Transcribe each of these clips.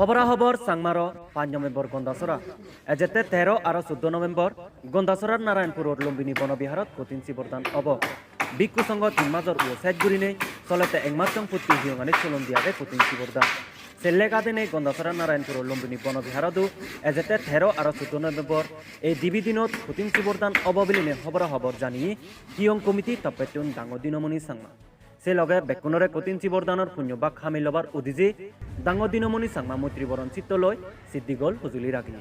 খবরাখবর সাংমার 5 নভেম্বর গন্দাসরা এজেতে 13 আর 14 নভেম্বর গন্দাসরার নারায়ণপুরের লম্বিনী বনবিহারত কঠিন চিবরদান অব বিক্ষু সংঘ তিন মাজর ও সাইডগুড়িনে চলতে একমাত্রং পুত্তি হিয়ঙানি চলন দিয়াবে কঠিন চিবরদান সেল্লে কাদিনে গন্দাসরা নারায়ণপুরের লম্বিনী বনবিহারদু এজেতে 13 আর 14 নভেম্বর এই দিবি দিনত কঠিন চিবরদান অব বিলিনে খবরাখবর জানিয়ে হিয়ং কমিটি তপেতুন ডাঙর দিনমণি সাংমা সে লগে বেকুনরে কঠিন চিবরদানৰ পুণ্যবাক হামি লবার উদিজি ডাঙৰ দিনমণি চাংমা মৈত্ৰীবৰণ চিত্ত লৈ সিদ্ধিগল সজুলি ৰাখি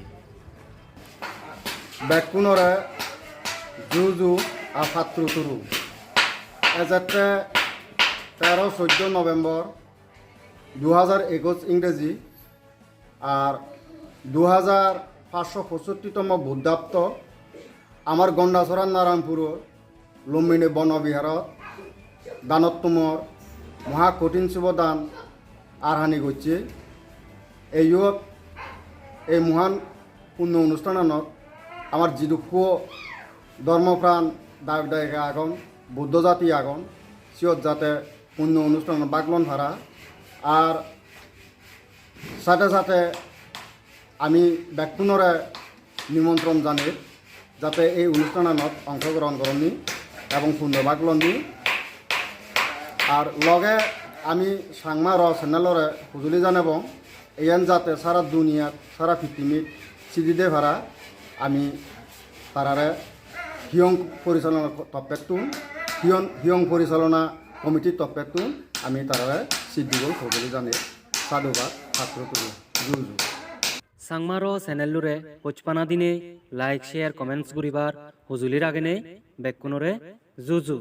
বেকুনরে জুজু আর ফাত্রু তুরু এজাতে 13-14 নভেম্বর 2021 ইংরেজি আর 2565তম বুদ্ধাব্দ আমার গন্ডাছড়া নারায়ণপুর লুম্বিনী বনবিহারত দানত্তমর মহা কঠিন শিবদান আরহানি করছে এই মহান পুণ্য অনুষ্ঠানত আমার যিদুক্ষ ধর্মপ্রাণ দায়ক দায়িকা আগন বৌদ্ধ জাতি আগন সিয়ত যাতে পুণ্য অনুষ্ঠান বাগলন ভাড়া আর সাথে সাথে আমি ব্যক্তিনরে নিমন্ত্রণ জানি যাতে এই অনুষ্ঠানত অংশগ্রহণ করনি এবং পুণ্য বাগলন নি আর লগে আমি সাংমা র চ্যানেলরে হুজুলি জানাব ইয়ান যাতে সারা দুনিয়াত সারা পৃথিবীত চিদিদে ভাড়া আমি তারারে হিয়ং পরিচালনা তত্ত্বতুন হিয়ং পরিচালনা কমিটির তত্ত্বতুন আমি তারারে সিদ্ধিগল হুজুলি জানে সাধুবাদ ছাত্র জুজু সাংমার চ্যানেলুরে পচপানা দিনে লাইক শেয়ার কমেন্টস করিবার হুজুলির আগেনে বেকুনরে জুজু